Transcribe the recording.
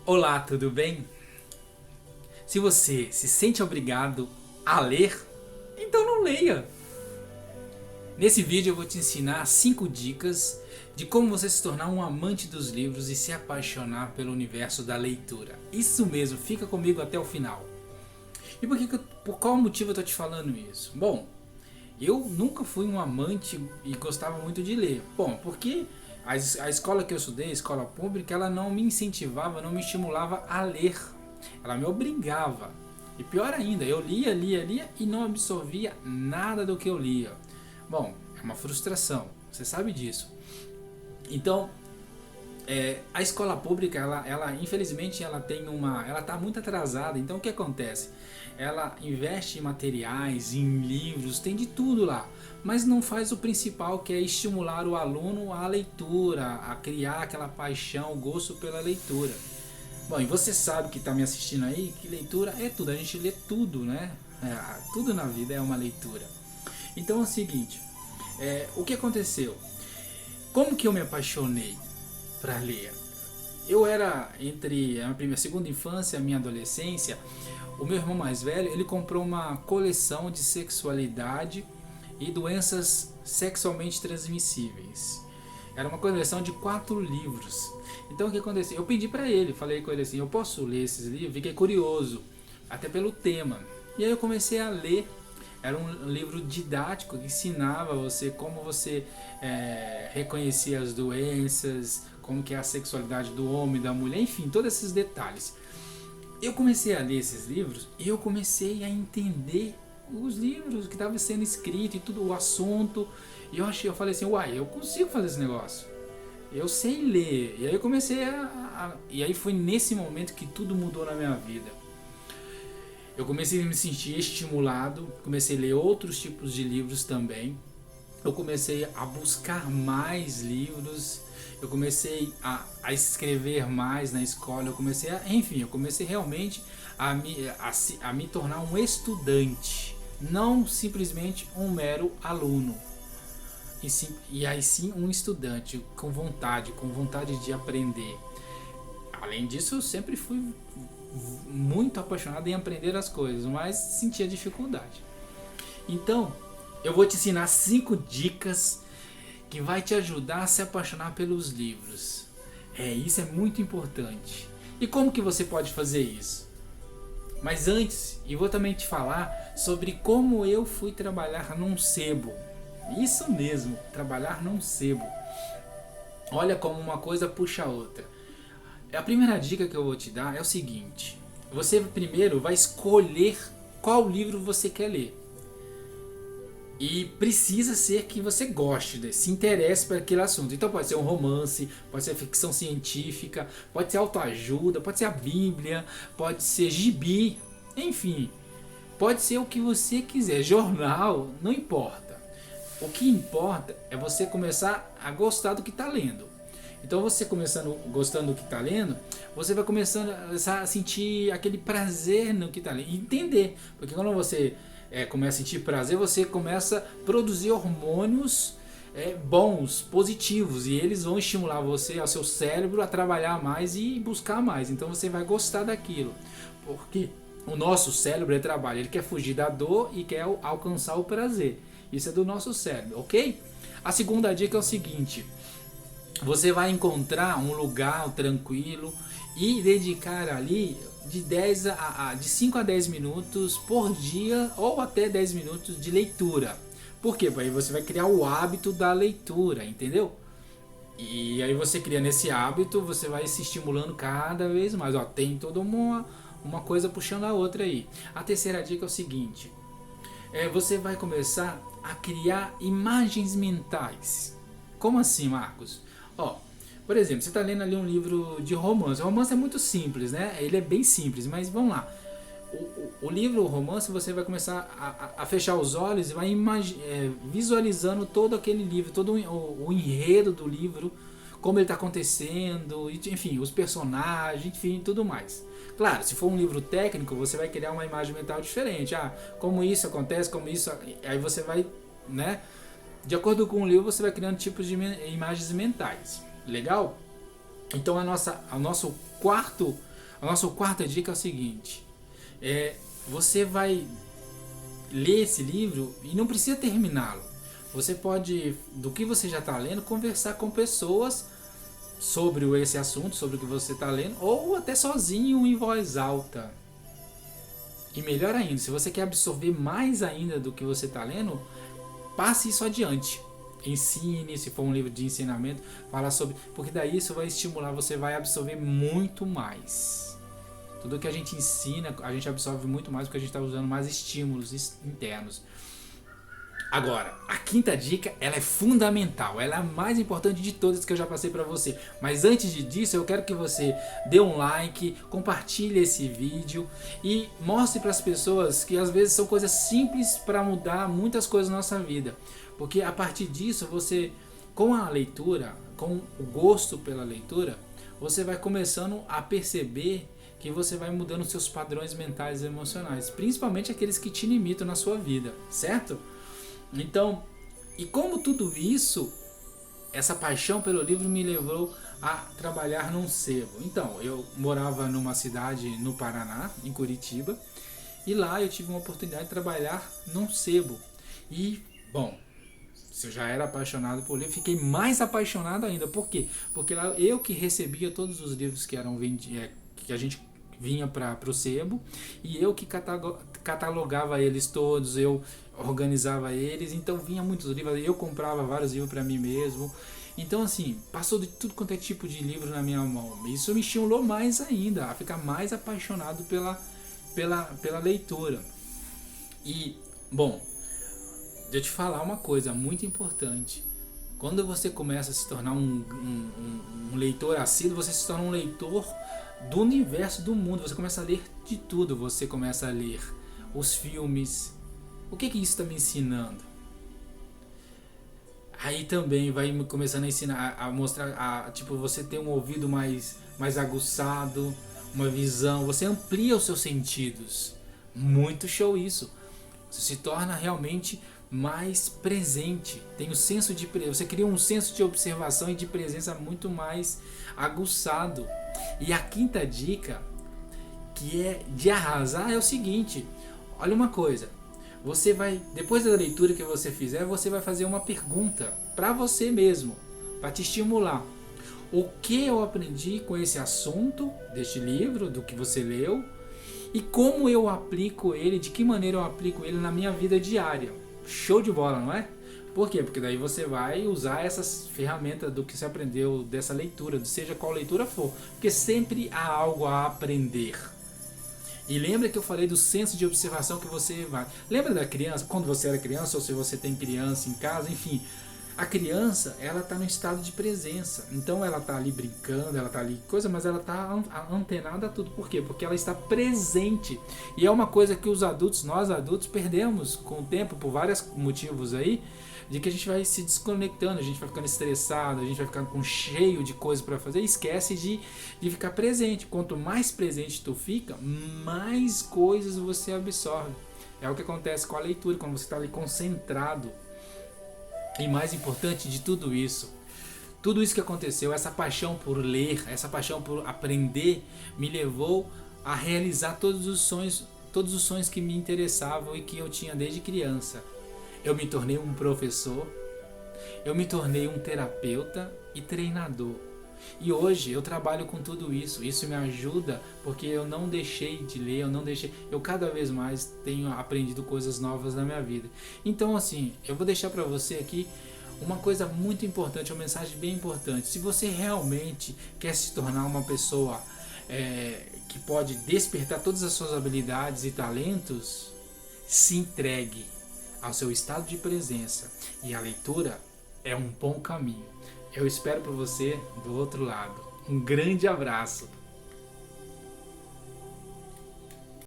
Olá, tudo bem? Se você se sente obrigado a ler, então não leia. Nesse vídeo eu vou te ensinar 5 dicas de como você se tornar um amante dos livros e se apaixonar pelo universo da leitura. Isso mesmo, fica comigo até o final. E por qual motivo eu estou te falando isso? Bom, eu nunca fui um amante e gostava muito de ler. Bom, porque a escola que eu estudei, a escola pública, ela não me incentivava, não me estimulava a ler. Ela me obrigava. E pior ainda, eu lia e não absorvia nada do que eu lia. Bom, é uma frustração, você sabe disso. Então, a escola pública, ela infelizmente ela está muito atrasada. Então o que acontece? Ela investe em materiais, em livros, tem de tudo lá, mas não faz o principal, que é estimular o aluno à leitura, a criar aquela paixão, o gosto pela leitura. Bom, e você sabe que está me assistindo aí que leitura é tudo, a gente lê tudo, né? Tudo na vida é uma leitura. Então é o seguinte, o que aconteceu? Como que eu me apaixonei para ler? Eu era entre a segunda infância e a minha adolescência. O meu irmão mais velho, ele comprou uma coleção de sexualidade e doenças sexualmente transmissíveis. Era uma coleção de 4 livros. Então o que aconteceu? Eu pedi para ele, falei com ele assim, eu posso ler esses livros? Fiquei curioso, até pelo tema. E aí eu comecei a ler. Era um livro didático que ensinava você como você reconhecia as doenças, como que é a sexualidade do homem, da mulher, enfim, todos esses detalhes. Eu comecei a ler esses livros e eu comecei a entender os livros que estavam sendo escritos e tudo, o assunto. E eu falei assim, uai, eu consigo fazer esse negócio. Eu sei ler. E aí eu comecei e aí foi nesse momento que tudo mudou na minha vida. Eu comecei a me sentir estimulado, comecei a ler outros tipos de livros também. Eu comecei a buscar mais livros, eu comecei a escrever mais na escola, eu comecei realmente a me tornar um estudante, não simplesmente um mero aluno. E aí sim um estudante com vontade de aprender. Além disso, eu sempre fui muito apaixonado em aprender as coisas, mas sentia dificuldade. Então, eu vou te ensinar 5 dicas que vai te ajudar a se apaixonar pelos livros. Isso é muito importante. E como que você pode fazer isso? Mas antes, eu vou também te falar sobre como eu fui trabalhar num sebo. Isso mesmo, trabalhar num sebo. Olha como uma coisa puxa a outra. A primeira dica que eu vou te dar é o seguinte: você primeiro vai escolher qual livro você quer ler. E precisa ser que você goste, né? Se interesse por aquele assunto. Então pode ser um romance, pode ser ficção científica, pode ser autoajuda, pode ser a Bíblia, pode ser gibi, enfim. Pode ser o que você quiser, jornal, não importa. O que importa é você começar a gostar do que está lendo. Então você gostando do que está lendo, você vai começando a sentir aquele prazer no que está lendo, entender, porque quando você começa a sentir prazer, você começa a produzir hormônios bons, positivos, e eles vão estimular você, ao seu cérebro, a trabalhar mais e buscar mais. Então você vai gostar daquilo, porque o nosso cérebro trabalha, ele quer fugir da dor e quer alcançar o prazer. Isso é do nosso cérebro, ok? A segunda dica é o seguinte: você vai encontrar um lugar tranquilo e dedicar ali de 5 a 10 minutos por dia, ou até 10 minutos de leitura. Por quê? Porque aí você vai criar o hábito da leitura, entendeu? E aí você cria nesse hábito, você vai se estimulando cada vez mais. Ó, tem toda uma coisa puxando a outra aí. A terceira dica é o seguinte: você vai começar a criar imagens mentais. Como assim, Marcos? Ó, por exemplo, você está lendo ali um livro de romance. O romance é muito simples, né? Ele é bem simples, mas vamos lá. O livro, o romance, você vai começar a fechar os olhos e vai visualizando todo aquele livro, todo o enredo do livro, como ele está acontecendo, enfim, os personagens, enfim, tudo mais. Claro, se for um livro técnico, você vai criar uma imagem mental diferente. Como isso acontece, como isso... Aí você vai, né? De acordo com o livro, você vai criando tipos de imagens mentais. Legal? Então o nosso quarto A nossa quarta dica é o seguinte: você vai ler esse livro e não precisa terminá-lo. Você pode, do que você já está lendo, conversar com pessoas sobre esse assunto, sobre o que você está lendo, ou até sozinho em voz alta. E melhor ainda, se você quer absorver mais ainda do que você está lendo, passe isso adiante. Ensine, se for um livro de ensinamento, fala sobre, porque daí isso vai estimular, você vai absorver muito mais. Tudo que a gente ensina, a gente absorve muito mais porque a gente está usando mais estímulos internos. Agora, a quinta dica, ela é fundamental, ela é a mais importante de todas que eu já passei para você. Mas antes disso, eu quero que você dê um like, compartilhe esse vídeo e mostre para as pessoas que às vezes são coisas simples para mudar muitas coisas na nossa vida. Porque a partir disso, você, com a leitura, com o gosto pela leitura, você vai começando a perceber que você vai mudando seus padrões mentais e emocionais, principalmente aqueles que te limitam na sua vida, certo? Então, e como tudo isso, essa paixão pelo livro me levou a trabalhar num sebo. Então, eu morava numa cidade no Paraná, em Curitiba, e lá eu tive uma oportunidade de trabalhar num sebo. E, bom, se eu já era apaixonado por livro, fiquei mais apaixonado ainda. Por quê? Porque lá eu que recebia todos os livros que eram vendidos, que a gente vinha para o sebo, e eu que catalogava eles todos, eu organizava eles, então vinha muitos livros, eu comprava vários livros para mim mesmo. Então assim, passou de tudo quanto é tipo de livro na minha mão. Isso me estimulou mais ainda a ficar mais apaixonado pela leitura. E, bom, deixa eu te falar uma coisa muito importante. Quando você começa a se tornar um leitor assíduo, você se torna um leitor do universo, do mundo. Você começa a ler de tudo. Você começa a ler os filmes. O que isso está me ensinando? Aí também vai começando a ensinar, a mostrar, tipo, você ter um ouvido mais aguçado, uma visão. Você amplia os seus sentidos. Muito show isso. Você se torna realmente mais presente, tem o senso de você cria um senso de observação e de presença muito mais aguçado. E a quinta dica, que é de arrasar, é o seguinte: olha uma coisa, você vai, depois da leitura que você fizer, você vai fazer uma pergunta para você mesmo, para te estimular. O que eu aprendi com esse assunto deste livro, do que você leu, e como eu aplico ele, de que maneira eu aplico ele na minha vida diária. Show de bola, não é? Por quê? Porque daí você vai usar essas ferramentas do que você aprendeu dessa leitura, seja qual leitura for, porque sempre há algo a aprender. E lembra que eu falei do senso de observação que você vai... Lembra da criança, quando você era criança, ou se você tem criança em casa, enfim... A criança, ela está no estado de presença, então ela está ali brincando, ela está ali coisa, mas ela está antenada a tudo. Por quê? Porque ela está presente. E é uma coisa que os adultos, nós adultos, perdemos com o tempo, por vários motivos aí, de que a gente vai se desconectando, a gente vai ficando estressado, a gente vai ficando com cheio de coisa para fazer e esquece de ficar presente. Quanto mais presente tu fica, mais coisas você absorve. É o que acontece com a leitura, quando você está ali concentrado. E mais importante de tudo isso que aconteceu, essa paixão por ler, essa paixão por aprender, me levou a realizar todos os sonhos que me interessavam e que eu tinha desde criança. Eu me tornei um professor, eu me tornei um terapeuta e treinador. E hoje eu trabalho com tudo isso. Isso me ajuda porque eu não deixei de ler, eu cada vez mais tenho aprendido coisas novas na minha vida. Então assim, eu vou deixar para você aqui uma coisa muito importante, uma mensagem bem importante. Se você realmente quer se tornar uma pessoa que pode despertar todas as suas habilidades e talentos, se entregue ao seu estado de presença. E a leitura é um bom caminho. Eu espero por você do outro lado. Um grande abraço.